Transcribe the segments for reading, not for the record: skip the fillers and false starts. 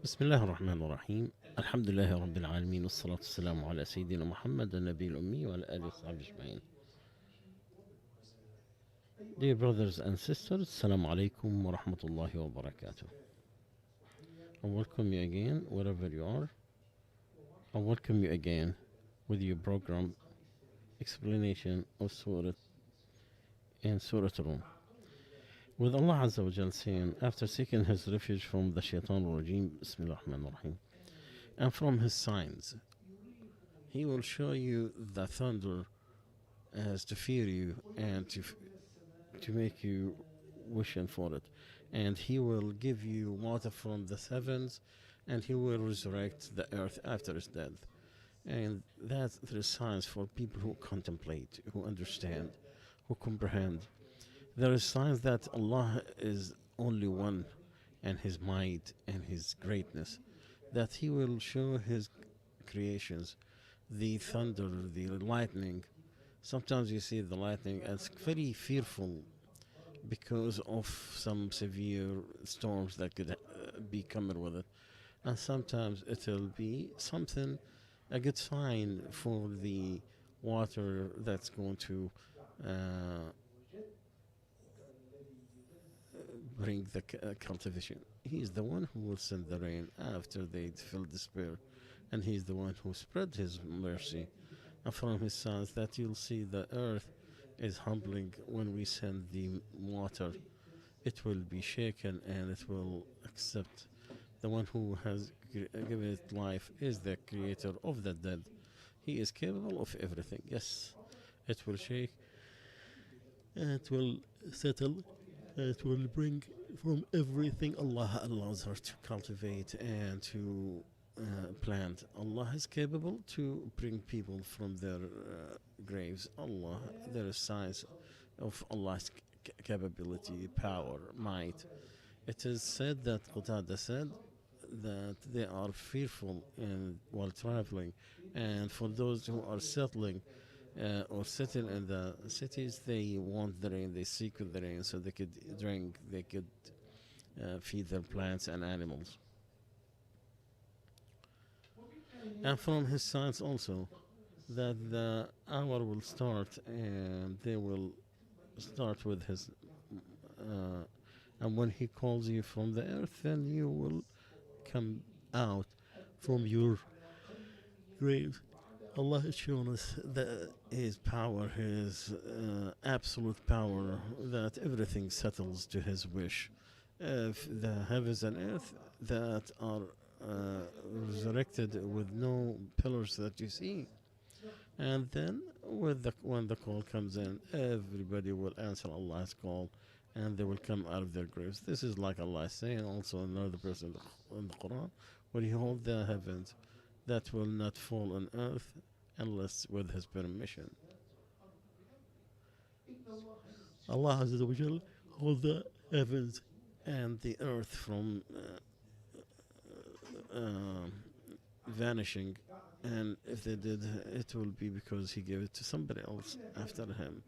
بسم الله الرحمن الرحيم. الحمد لله رب العالمين، والصلاة والسلام على سيدنا محمد النبي الأمي وعلى آله وصحبه أجمعين. Dear brothers and sisters, Assalamu alaikum wa rahmatullahi wa barakatuh. I welcome you again wherever you are. I welcome you again with your program explanation of Surah and Surah Rum. With Allah Azza wa Jal saying, after seeking his refuge from the Shaitan Rajim, Bismillah ar-Rahman ar-Rahim, and from his signs, he will show you the thunder as to fear you and to make you wishing for it. And he will give you water from the heavens, and he will resurrect the earth after its death. And that there is signs for people who contemplate, who understand, who comprehend. There is signs that Allah is only one, and his might and his greatness, that he will show his creations, the thunder, the lightning. Sometimes you see the lightning as very fearful because of some severe storms that could be coming with it. And sometimes it'll be something, a good sign for the water that's going to bring the cultivation. He's the one who will send the rain after they feel despair, and he's the one who spread his mercy. And from his signs that you'll see the earth is humbling when we send the water. It will be shaken and it will accept. The one who has given it life is the creator of the dead. He is capable of everything. Yes, it will shake, it will settle, it will bring from everything Allah allows her to cultivate and to plant. Allah is capable to bring people from their graves. Allah, there is signs of Allah's capability, power, might. It is said that Qatada said that they are fearful while traveling, and for those who are settling or sitting in the cities, they want the rain, they seek the rain so they could drink, they could feed their plants and animals. And from his signs also that the hour will start, and they will start with his and when he calls you from the earth, then you will come out from your grave. Allah has shown us that his power, his absolute power, that everything settles to his wish. If the heavens and earth that are resurrected with no pillars that you see, and then when the call comes in, everybody will answer Allah's call, and they will come out of their graves. This is like Allah saying also another person in the Quran, when he holds the heavens, that will not fall on earth unless with his permission. Allah Azza wa Jal holds the heavens and the earth from vanishing, and if they did, it will be because he gave it to somebody else after him.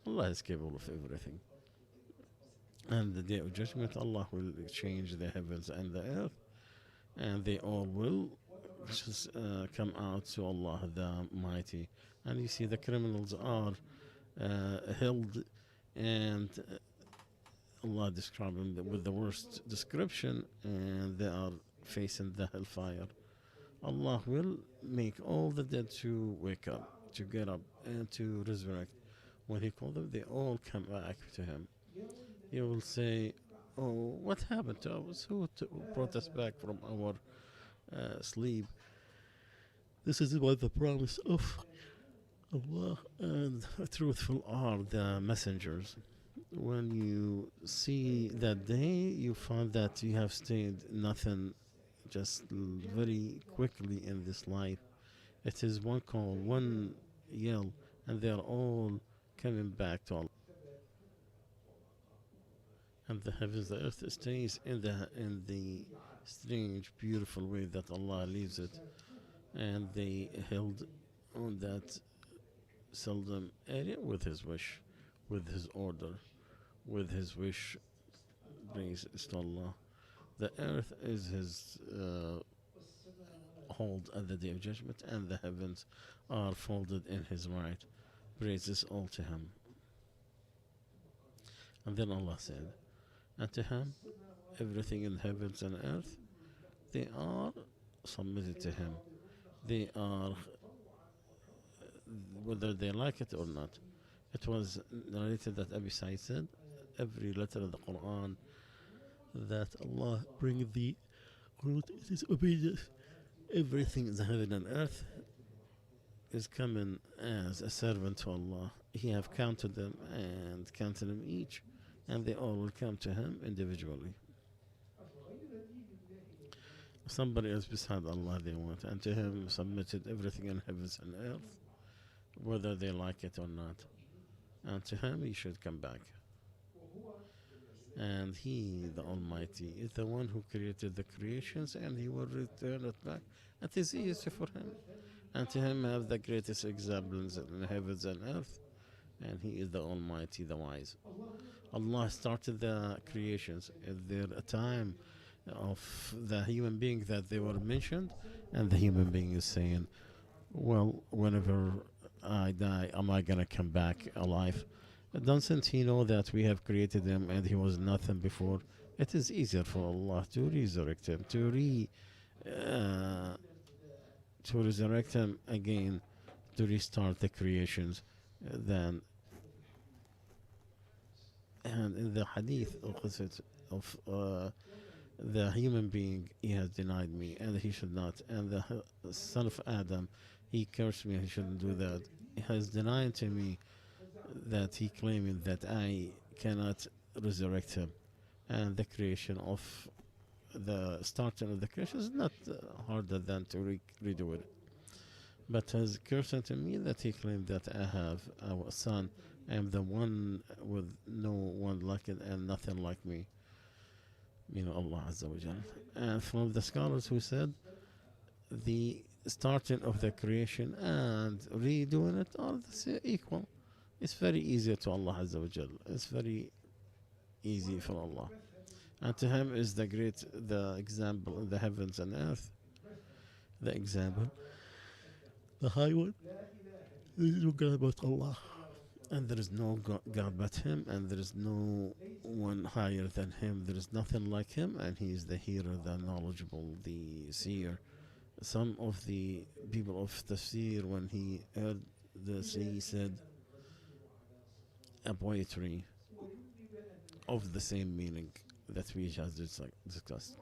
Allah is capable of everything. And the day of judgment, Allah will change the heavens and the earth, and they all will just come out to Allah the Mighty. And you see the criminals are held, and Allah described them with the worst description, and they are facing the hellfire. Allah will make all the dead to wake up, to get up, and to resurrect. When he called them, they all come back to him. He will say, oh, what happened to us? Who brought us back from our sleep? This is what the promise of Allah, and truthful are the messengers. When you see that day, you find that you have stayed nothing, just very quickly in this life. It is one call, one yell, and they are all coming back to Allah. And the heavens, the earth stays in the strange, beautiful way that Allah leaves it, and they held on that seldom area with his wish, with his order, with his wish Praise is to Allah. The earth is his hold at the day of judgment, and the heavens are folded in his right. Praises all to him. And then Allah said, and to him everything in heavens and earth, they are submitted to him. They are, whether they like it or not. It was narrated that Abi Sa'id said, every letter of the Quran that Allah bring the Quran, it is obedience. Everything in the heaven and earth is coming as a servant to Allah. He have counted them and counted them each, and they all will come to him individually. Somebody else beside Allah they want, and to him submitted everything in heavens and earth, whether they like it or not. And to him he should come back. And he, the Almighty, is the one who created the creations, and he will return it back. It is easy for him. And to him have the greatest examples in heavens and earth, and he is the Almighty, the wise. Allah started the creations. Is there a time of the human being that they were mentioned, and the human being is saying, well, whenever I die, am I gonna come back alive? Doesn't he know that we have created him and he was nothing before? It is easier for Allah to resurrect him, to resurrect him again, to restart the creations. Then, and in the hadith of the human being, he has denied me and he should not, and the son of Adam, he cursed me and he shouldn't do that. He has denied to me that he claiming that I cannot resurrect him. And the creation of the starting of the creation is not harder than to redo it. But has cursed to me that he claimed that I have a son. I am the one with no one like it and nothing like me. You know, Allah Azza wa Jal. And from the scholars who said the starting of the creation and redoing it are equal. It's very easy to Allah Azza wa Jal. It's very easy for Allah. And to him is the example in the heavens and earth. The example, the high one. There is no God but Allah. And there is no God but him, and there is no one higher than him. There is nothing like him, and he is the hearer, the knowledgeable, the seer. Some of the people of Tafseer, when he heard this, he said a poetry of the same meaning that we just discussed.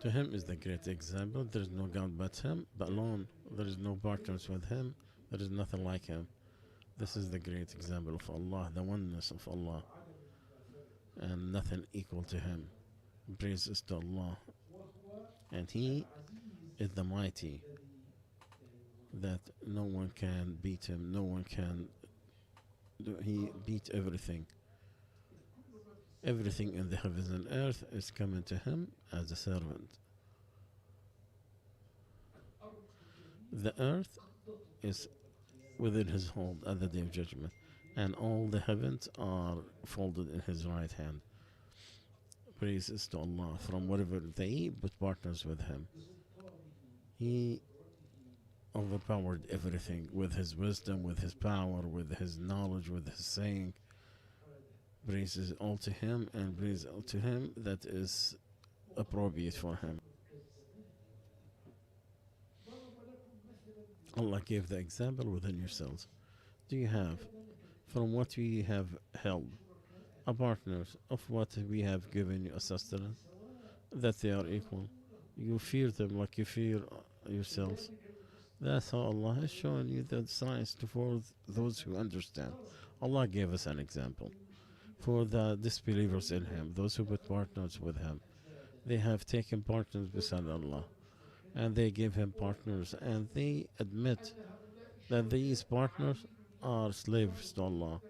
To him is the great example. There is no God but him, but alone. There is no partners with him. There is nothing like him. This is the great example of Allah, the oneness of Allah, and nothing equal to him. Praise is to Allah. And he is the mighty, that no one can beat him, no one can he beat everything. Everything in the heavens and earth is coming to him as a servant. The earth is within his hold at the day of judgment, and all the heavens are folded in his right hand. Praises to Allah. From whatever they put partners with him, he overpowered everything with his wisdom, with his power, with his knowledge, with his saying. Praises all to him, and praise all to him that is appropriate for him. Allah gave the example within yourselves. Do you have, from what we have held, a partners of what we have given you a sustenance, that they are equal? You fear them like you fear yourselves. That's how Allah has shown you the science for those who understand. Allah gave us an example. For the disbelievers in him, those who put partners with him, they have taken partners beside Allah, and they give him partners, and they admit that these partners are slaves to Allah.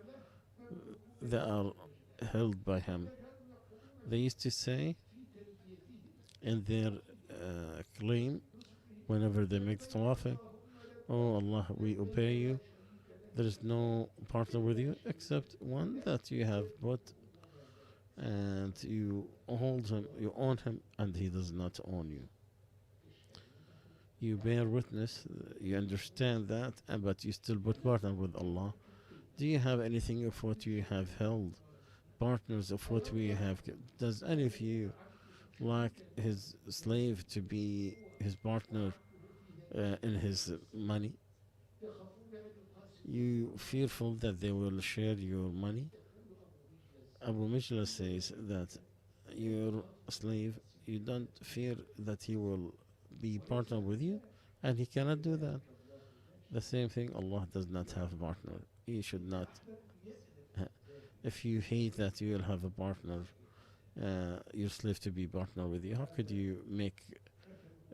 They are held by him. They used to say in their claim, whenever they make the tawaf, oh Allah, we obey you. There is no partner with you except one that you have put and you hold him, you own him, and he does not own you. You bear witness, you understand that, but you still put partner with Allah. Do you have anything of what you have held? Partners of what we have. Does any of you like his slave to be his partner in his money? You fearful that they will share your money? Abu Mishla says that your slave, you don't fear that he will be partner with you, and he cannot do that. The same thing, Allah does not have a partner. He should not. If you hate that you will have a partner, your slave to be partner with you, how could you make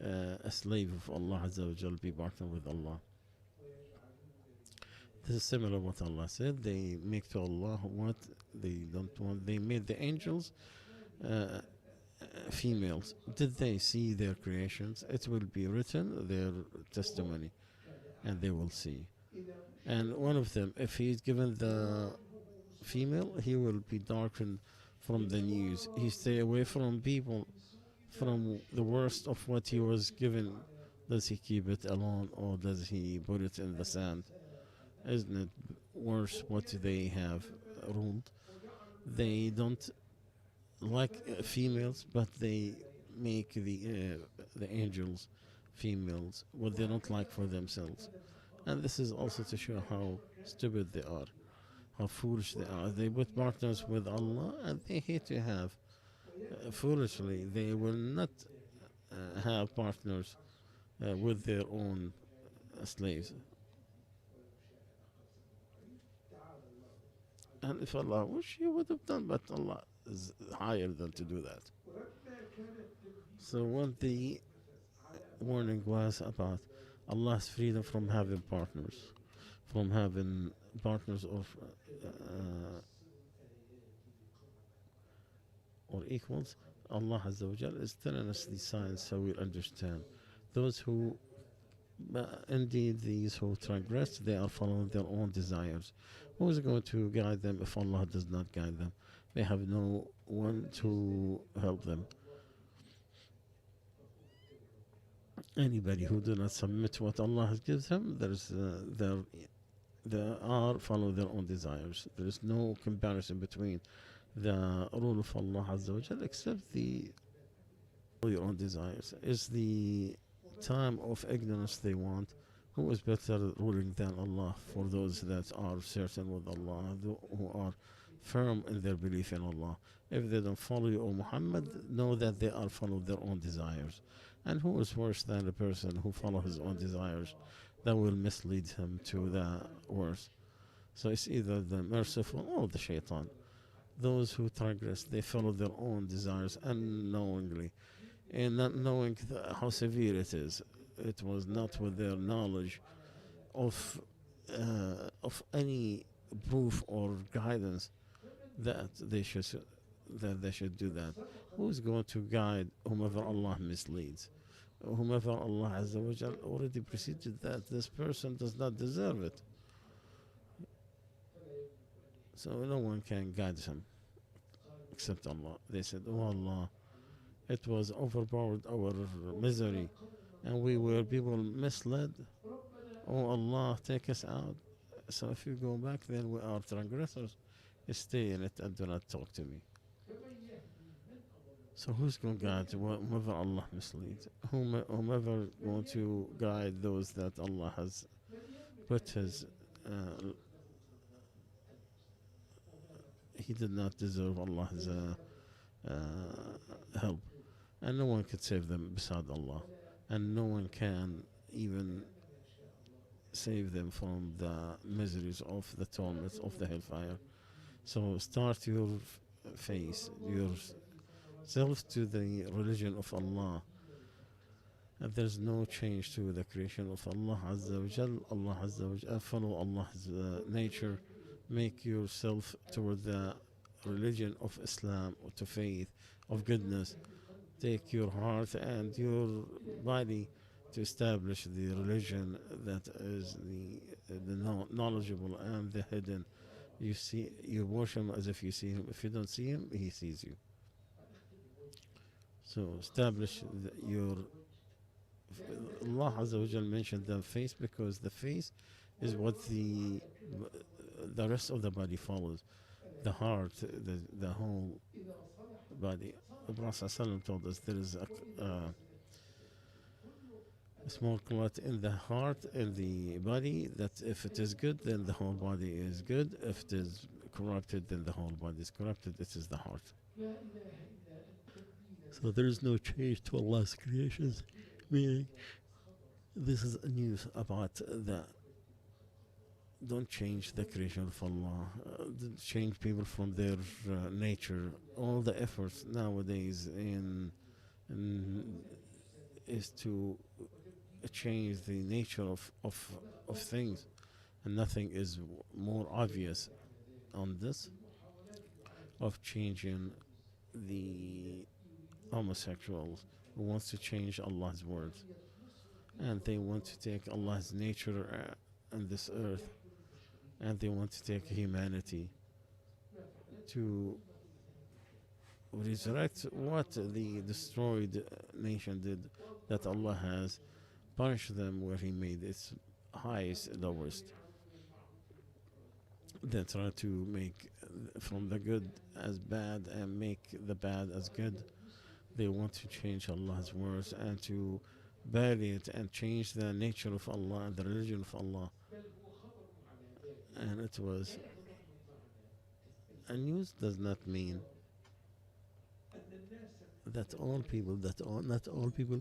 a slave of Allah Azza wa Jal be partner with Allah? This is similar what Allah said. They make to Allah what they don't want. They made the angels females. Did they see their creations? It will be written, their testimony, and they will see. And one of them, if he is given the female, he will be darkened from the news. He stay away from people, from the worst of what he was given. Does he keep it alone, or does he put it in the sand? Isn't it worse what they have ruled? They don't like females, but they make the angels females what they don't like for themselves. And this is also to show how stupid they are, how foolish they are. They put partners with Allah, and they hate to have. Foolishly, they will not have partners with their own slaves. And if Allah wish, He would have done, but Allah is higher than to do that. So what the warning was about Allah's freedom from having partners, from having partners or equals. Allah Azza wa Jal is telling us these signs so we'll understand. Those who, indeed, these who transgress, they are following their own desires. Who is going to guide them if Allah does not guide them? They have no one to help them. Anybody who do not submit to what Allah has given them, they are follow their own desires. There is no comparison between the rule of Allah Azza wa Jal except your own desires. Is the time of ignorance they want? Who is better ruling than Allah for those that are certain with Allah, who are firm in their belief in Allah? If they don't follow you, O Muhammad, know that they are following their own desires. And who is worse than a person who follows his own desires that will mislead him to the worst? So it's either the merciful or the shaitan. Those who transgress, they follow their own desires unknowingly, and not knowing how severe it is. It was not with their knowledge of any proof or guidance that they should do that. Who is going to guide whomever Allah misleads? Whomever Allah Azza wa Jal already preceded that this person does not deserve it. So no one can guide him except Allah. They said, "Oh Allah, it was overpowered our misery, and we were people misled. Oh Allah, take us out. So if you go back, then we are transgressors. Stay in it and do not talk to me." So who's going to guide whomever Allah misleads? Whomever going to guide those that Allah has put His he did not deserve Allah's help, and no one could save them beside Allah, and no one can even save them from the miseries of the torments of the hellfire. So start your face, yourself to the religion of Allah. And there's no change to the creation of Allah Azza wa Jal. Allah Azza wa Jal, follow Allah's nature. Make yourself toward the religion of Islam, or to faith, of goodness. Take your heart and your body to establish the religion that is the knowledgeable and the hidden you worship him as if you see him. If you don't see him, he sees you. So establish your Allah Azza wa Jal mentioned the face because the face is what the rest of the body follows. The heart, the whole body. The Prophet ﷺ told us there is a small clot in the heart, in the body, that if it is good, then the whole body is good. If it is corrupted, then the whole body is corrupted. It is the heart. So there is no change to Allah's creations, meaning this is news about the don't change the creation of Allah. Don't change people from their nature. All the efforts nowadays is to change the nature of things, and nothing is more obvious on this of changing the homosexuals who wants to change Allah's words, and they want to take Allah's nature on this earth, and they want to take humanity to resurrect what the destroyed nation did, that Allah has punished them where He made its highest lowest. They try to make from the good as bad and make the bad as good. They want to change Allah's words and to bury it and change the nature of Allah and the religion of Allah. And it was a news does not mean that all people, not all people,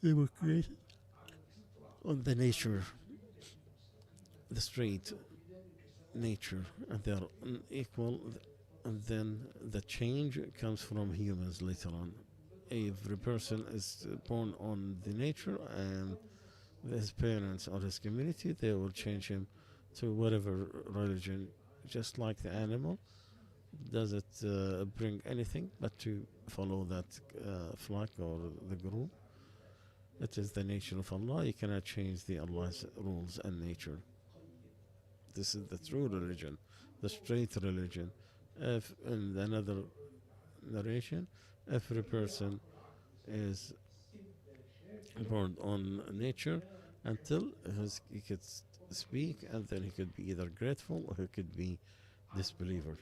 they were created on the nature, the straight nature, and they are unequal. And then the change comes from humans later on. Every person is born on the nature, and his parents or his community, they will change him to whatever religion, just like the animal. Does it bring anything but to follow that flock or the group? It is the nature of Allah. You cannot change the Allah's rules and nature. This is the true religion, the straight religion. If in another narration, every person is born on nature until he could speak, and then he could be either grateful or he could be disbeliever.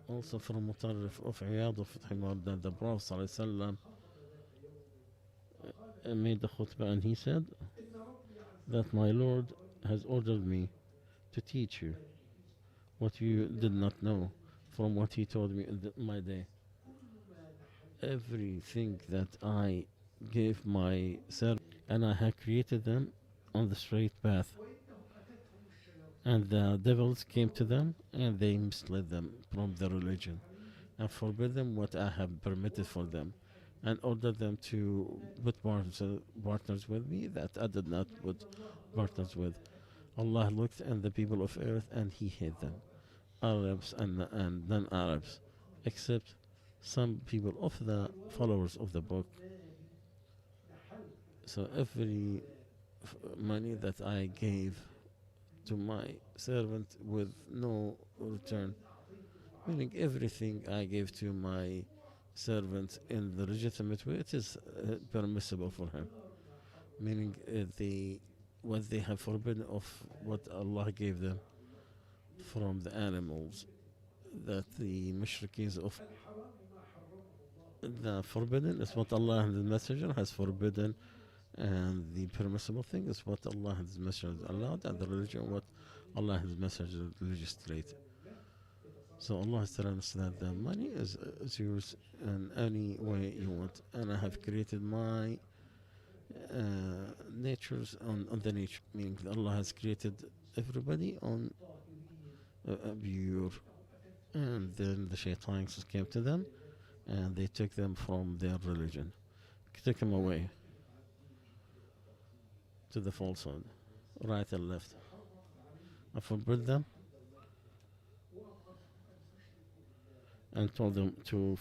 Also from Mutarrif of Iyad of Himar, that the Prophet ﷺ made the khutbah, and he said that my Lord has ordered me to teach you what you did not know from what he told me in my day. Everything that I gave my servant, and I have created them on the straight path. And the devils came to them, and they misled them from their religion, and forbid them what I have permitted for them, and ordered them to put partners with me that I did not put partners with. Allah looked at the people of earth, and He hid them, Arabs and non-Arabs, except some people of the followers of the book. So every money that I gave to my servant with no return, meaning everything I gave to my servant in the legitimate way, it is permissible for him, meaning what they have forbidden of what Allah gave them from the animals, that the mushrikeen of the forbidden is what Allah and the Messenger has forbidden, and the permissible thing is what Allah and His Messenger allowed, and the religion what Allah and His Messenger legislate. So Allah is telling us that the money is yours in any way you want, and I have created my natures on the nature, meaning that Allah has created everybody on pure, and then the shaitans came to them, and they took them from their religion, took them away to the falsehood, right and left. I forbid them and told them to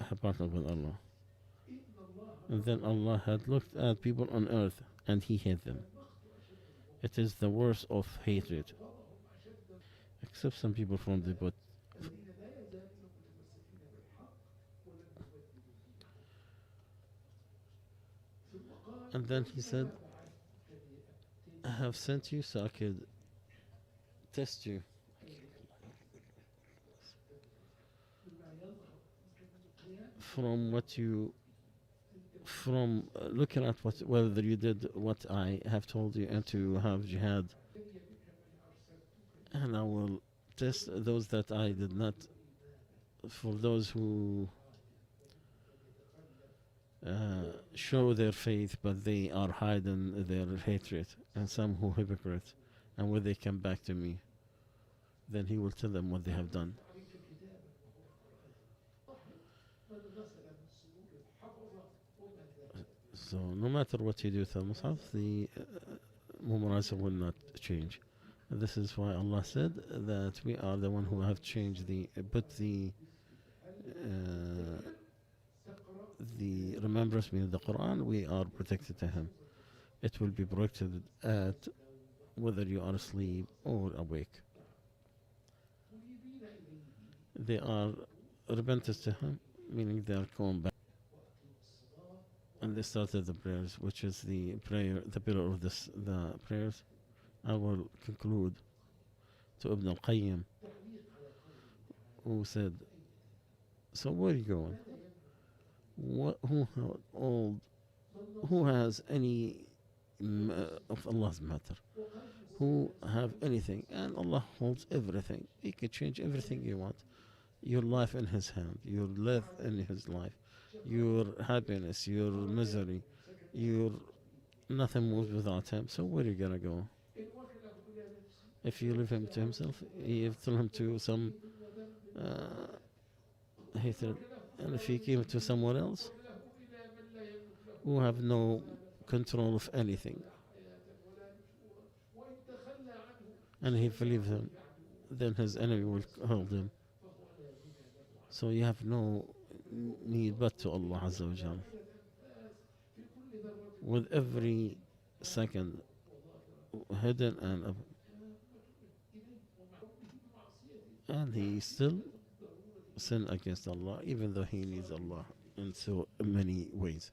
have partner with Allah. And then Allah had looked at people on earth, and He hid them. It is the worst of hatred. Except some people from the but. And then he said, I have sent you so I could test you. From what you, from looking at whether you did what I have told you and to have jihad. And I will test those that I did not, for those who show their faith but they are hiding their hatred, and some who hypocrite, and when they come back to me, then he will tell them what they have done. So no matter what you do with al-Mus'haf, the Mumarasa will not change. And this is why Allah said that we are the one who have changed put the remembrance, meaning the Quran, we are protected to him. It will be protected at whether you are asleep or awake. They are repentant to him, meaning they are going back. And they started the prayers, which is the prayer, the pillar of the prayers. I will conclude to Ibn al-Qayyim, who said, so where are you going? Who has any of Allah's matter? Who have anything? And Allah holds everything. He can change everything you want. Your life in His hand, your life in His life, your happiness, your misery, your nothing moves without Him. So where are you gonna go? If you leave Him to Himself, you tell Him to some hatred, and if you give it to someone else who have no control of anything, and he believes him, then his enemy will hold him. So you have no need but to Allah Azza wa Jal. With every second, hidden and up, and he still sin against Allah, even though he needs Allah in so many ways.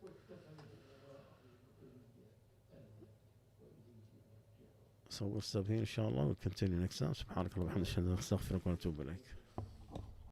So we'll stop here, inshallah. We'll continue next time. سبحانك اللهم وبحمدك أشهد أن لا إله إلا أنت أستغفرك وأتوب إليك.